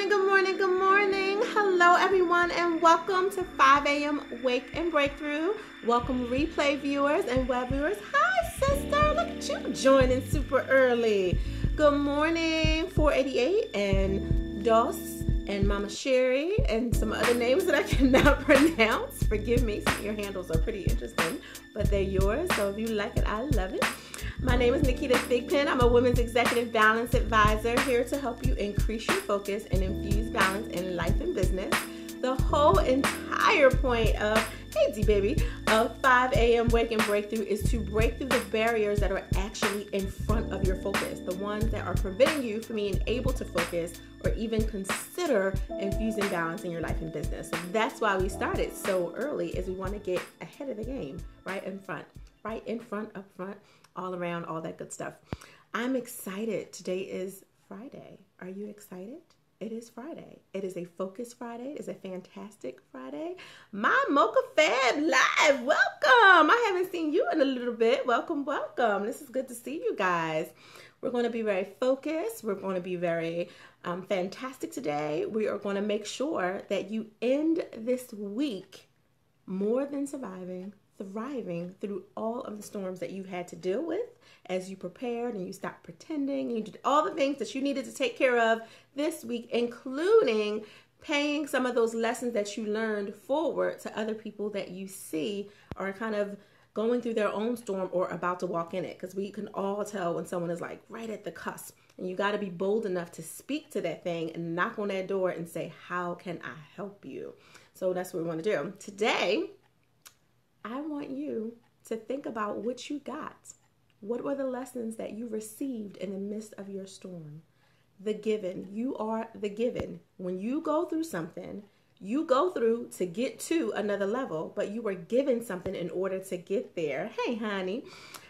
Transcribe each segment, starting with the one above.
morning, good morning, good morning. Hello, everyone, and welcome to 5 a.m. Wake and Breakthrough. Welcome, replay viewers and web viewers. Hi, sister. Look at you joining super early. Good morning, 488 and Dos and Mama Sherry and some other names that I cannot pronounce. Forgive me. Some of your handles are pretty interesting, but they're yours. So if you like it, I love it. My name is Naketa Thigpen. I'm a women's executive balance advisor here to help you increase your focus and infuse balance in life and business. The whole entire point of, hey D baby, of 5 a.m. Wake and Breakthrough is to break through the barriers that are actually in front of your focus, the ones that are preventing you from being able to focus or even consider infusing balance in your life and business. So that's why we started so early, is we want to get ahead of the game, right in front, up front, all around, all that good stuff. I'm excited. Today is Friday. Are you excited? It is Friday. It is a focus Friday. It is a fantastic Friday. My Mocha Fab Live. Welcome. I haven't seen you in a little bit. Welcome, welcome. This is good to see you guys. We're going to be very focused. We're going to be very fantastic today. We are going to make sure that you end this week more than surviving, thriving through all of the storms that you had to deal with as you prepared and you stopped pretending. You did all the things that you needed to take care of this week, including paying some of those lessons that you learned forward to other people that you see are kind of going through their own storm or about to walk in it. Because we can all tell when someone is like right at the cusp, and you got to be bold enough to speak to that thing and knock on that door and say, how can I help you? So that's what we want to do. Today, I want you to think about what you got. What were the lessons that you received in the midst of your storm? The given. You are the given. When you go through something, you go through to get to another level, but you were given something in order to get there. Hey, honey.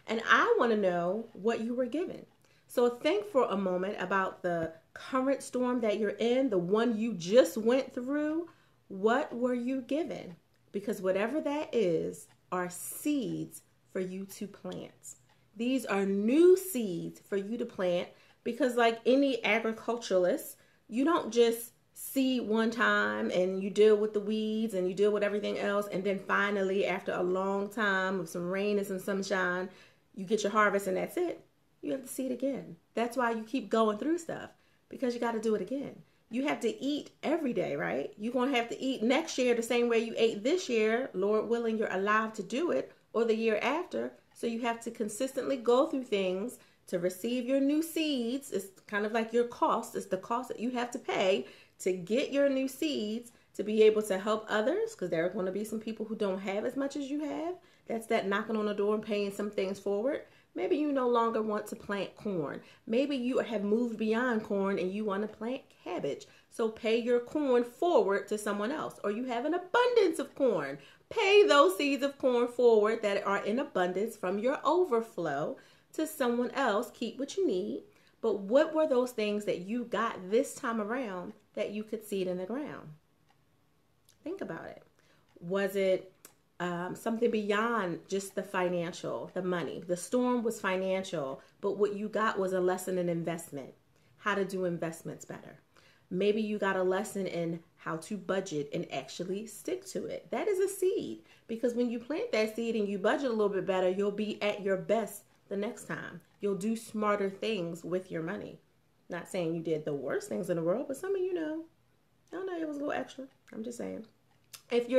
And I want to know what you were given. So think for a moment about the current storm that you're in, the one you just went through. What were you given? Because whatever that is are seeds for you to plant. These are new seeds for you to plant, because like any agriculturalist, you don't just seed one time and you deal with the weeds and you deal with everything else, and then finally after a long time of some rain and some sunshine, you get your harvest and that's it. You have to seed again. That's why you keep going through stuff, because you got to do it again. You have to eat every day, right? You're going to have to eat next year the same way you ate this year, Lord willing, you're alive to do it, or the year after. So you have to consistently go through things to receive your new seeds. It's kind of like your cost. It's the cost that you have to pay to get your new seeds to be able to help others, because there are going to be some people who don't have as much as you have. That's that knocking on the door and paying some things forward. Maybe you no longer want to plant corn. Maybe you have moved beyond corn and you want to plant cabbage. So pay your corn forward to someone else. Or you have an abundance of corn. Pay those seeds of corn forward that are in abundance from your overflow to someone else. Keep what you need. But what were those things that you got this time around that you could seed in the ground? Think about it. Was it something beyond just the financial, the money? The storm was financial, but what you got was a lesson in investment, how to do investments better. Maybe you got a lesson in how to budget and actually stick to it. That is a seed, because when you plant that seed and you budget a little bit better, you'll be at your best the next time. You'll do smarter things with your money. Not saying you did the worst things in the world, but some of you know. I don't know, it was a little extra. I'm just saying. If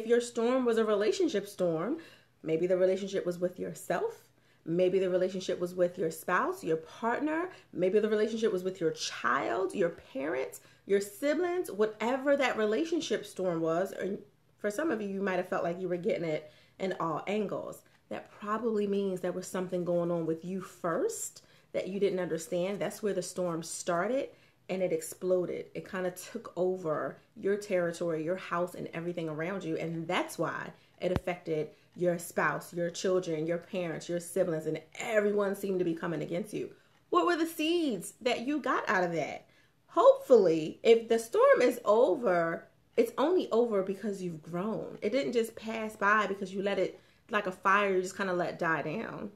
your storm was a relationship storm, maybe the relationship was with yourself. Maybe the relationship was with your spouse, your partner. Maybe the relationship was with your child, your parents, your siblings, whatever that relationship storm was. Or for some of you, you might have felt like you were getting it in all angles. That probably means there was something going on with you first that you didn't understand. That's where the storm started. And it exploded. It kind of took over your territory, your house, and everything around you. And that's why it affected your spouse, your children, your parents, your siblings, and everyone seemed to be coming against you. What were the seeds that you got out of that? Hopefully, if the storm is over, it's only over because you've grown. It didn't just pass by because you let it, like a fire, you just kind of let die down.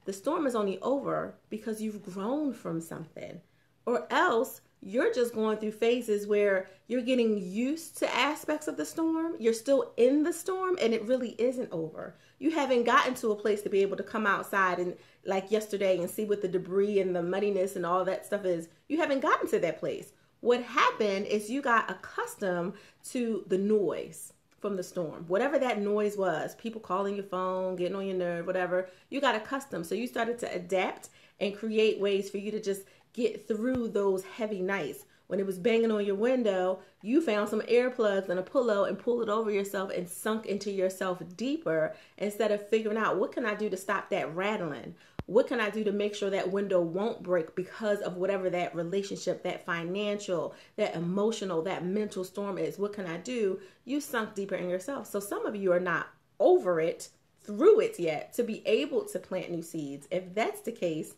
The storm is only over because you've grown from something. Or else You're just going through phases where you're getting used to aspects of the storm. You're still in the storm and it really isn't over. You haven't gotten to a place to be able to come outside and like yesterday and see what the debris and the muddiness and all that stuff is. You haven't gotten to that place. What happened is you got accustomed to the noise from the storm. Whatever that noise was, people calling your phone, getting on your nerve, whatever, you got accustomed. So you started to adapt and create ways for you to just get through those heavy nights. When it was banging on your window, you found some earplugs and a pillow and pulled it over yourself and sunk into yourself deeper instead of figuring out, what can I do to stop that rattling? What can I do to make sure that window won't break because of whatever that relationship, that financial, that emotional, that mental storm is? What can I do? You sunk deeper in yourself. So some of you are not over it, through it yet, to be able to plant new seeds. If that's the case,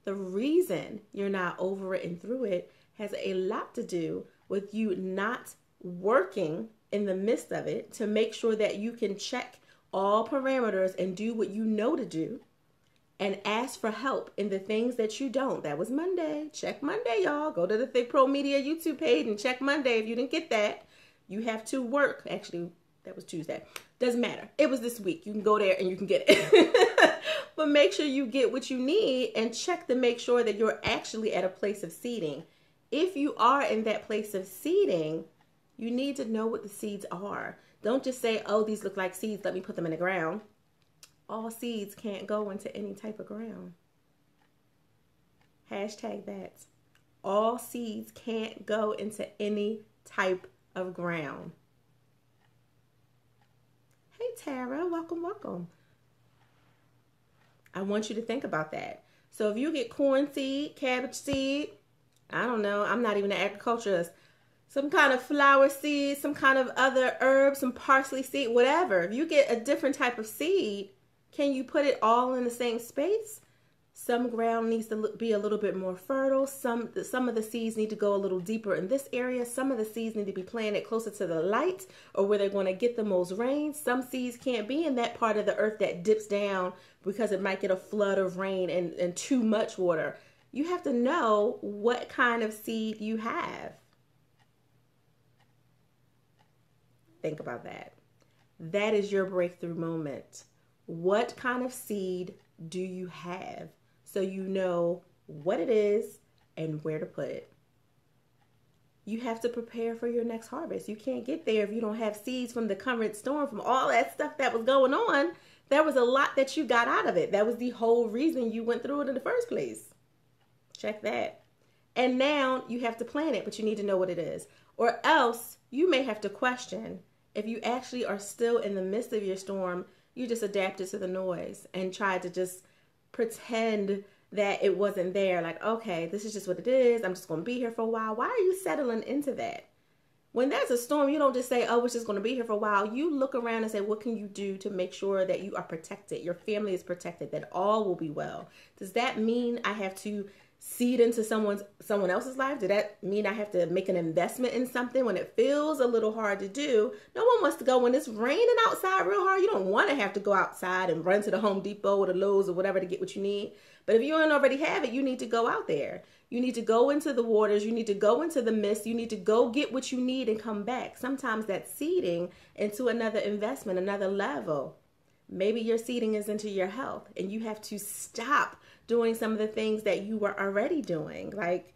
the reason you're not over it and through it has a lot to do with you not working in the midst of it to make sure that you can check all parameters and do what you know to do and ask for help in the things that you don't. That was Monday. Check Monday, y'all. Go to the Thick Pro Media YouTube page and check Monday. If you didn't get that, you have to work. Actually, that was Tuesday. Doesn't matter. It was this week. You can go there and you can get it. But make sure you get what you need and check to make sure that you're actually at a place of seeding. If you are in that place of seeding, you need to know what the seeds are. Don't just say, oh, these look like seeds, let me put them in the ground. All seeds can't go into any type of ground. Hashtag that. All seeds can't go into any type of ground. Hey, Tara, welcome, welcome. I want you to think about that. So if you get corn seed, cabbage seed, I don't know, I'm not even an agriculturist, some kind of flower seed, some kind of other herb, some parsley seed, whatever. If you get a different type of seed, can you put it all in the same space? Some ground needs to be a little bit more fertile. Some of the seeds need to go a little deeper in this area. Some of the seeds need to be planted closer to the light or where they're going to get the most rain. Some seeds can't be in that part of the earth that dips down because it might get a flood of rain and too much water. You have to know what kind of seed you have. Think about that. That is your breakthrough moment. What kind of seed do you have? So you know what it is and where to put it. You have to prepare for your next harvest. You can't get there if you don't have seeds from the current storm, from all that stuff that was going on. There was a lot that you got out of it. That was the whole reason you went through it in the first place. Check that. And now you have to plant it, but you need to know what it is. Or else you may have to question if you actually are still in the midst of your storm. You just adapted to the noise and tried to just pretend that it wasn't there. Like, okay, this is just what it is. I'm just going to be here for a while. Why are you settling into that? When there's a storm, you don't just say, oh, it's just going to be here for a while. You look around and say, what can you do to make sure that you are protected? Your family is protected, that all will be well. Does that mean I have to seed into someone else's life? Does that mean I have to make an investment in something when it feels a little hard to do? No one wants to go when it's raining outside real hard. You don't want to have to go outside and run to the Home Depot or the Lowe's or whatever to get what you need. But if you don't already have it, you need to go out there. You need to go into the waters. You need to go into the mist. You need to go get what you need and come back. Sometimes that's seeding into another investment, another level. Maybe your seeding is into your health and you have to stop doing some of the things that you were already doing. Like,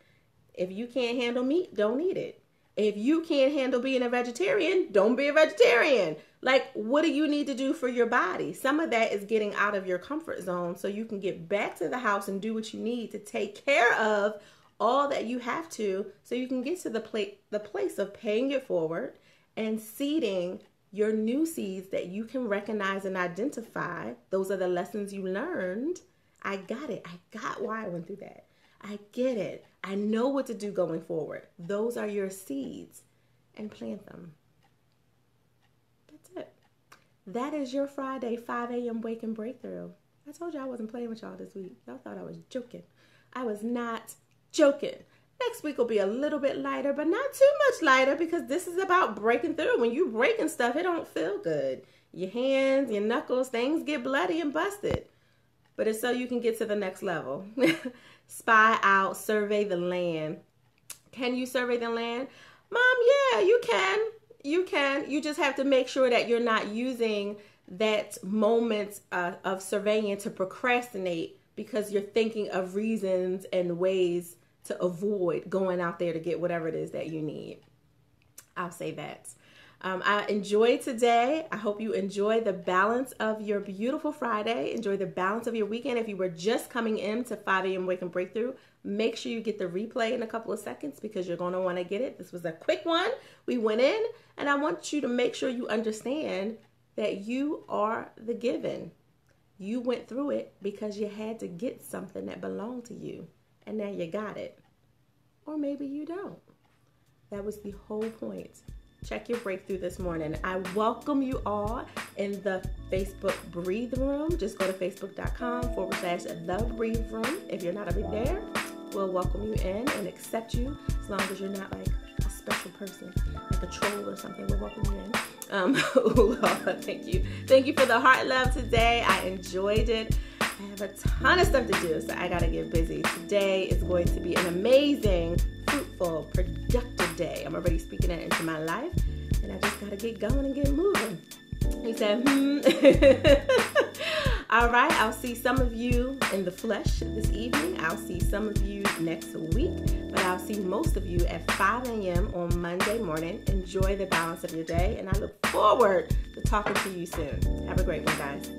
if you can't handle meat, don't eat it. If you can't handle being a vegetarian, don't be a vegetarian. Like, what do you need to do for your body? Some of that is getting out of your comfort zone so you can get back to the house and do what you need to take care of all that you have to, so you can get to the place of paying it forward and seeding your new seeds that you can recognize and identify. Those are the lessons you learned. I got it. I got why I went through that. I get it. I know what to do going forward. Those are your seeds, and plant them. That's it. That is your Friday 5 a.m. Wake and Breakthrough. I told you I wasn't playing with y'all this week. Y'all thought I was joking. I was not joking. Next week will be a little bit lighter, but not too much lighter, because this is about breaking through. When you breaking stuff, it don't feel good. Your hands, your knuckles, things get bloody and busted. But it's so you can get to the next level. Spy out, survey the land, Can you survey the land? Mom, yeah, you can. You can. You just have to make sure that you're not using that moment of surveying to procrastinate because you're thinking of reasons and ways to avoid going out there to get whatever it is that you need. I'll say that. I enjoyed today. I hope you enjoy the balance of your beautiful Friday. Enjoy the balance of your weekend. If you were just coming in to 5 a.m. Wake and Breakthrough, make sure you get the replay in a couple of seconds because you're going to want to get it. This was a quick one. We went in, and I want you to make sure you understand that you are the given. You went through it because you had to get something that belonged to you, and now you got it. Or maybe you don't. That was the whole point. Check your breakthrough this morning. I welcome you all in the Facebook Breathe Room. Just go to facebook.com/The Breathe Room. If you're not already there, we'll welcome you in and accept you as long as you're not like a special person, like a troll or something. We'll welcome you in. Thank you. Thank you for the heart love today. I enjoyed it. I have a ton of stuff to do, so I got to get busy. Today is going to be an amazing, fruitful, productive day. I'm already speaking that into my life, and I just got to get going and get moving. He said, All right, I'll see some of you in the flesh this evening. I'll see some of you next week, but I'll see most of you at 5 a.m. on Monday morning. Enjoy the balance of your day, and I look forward to talking to you soon. Have a great one, guys.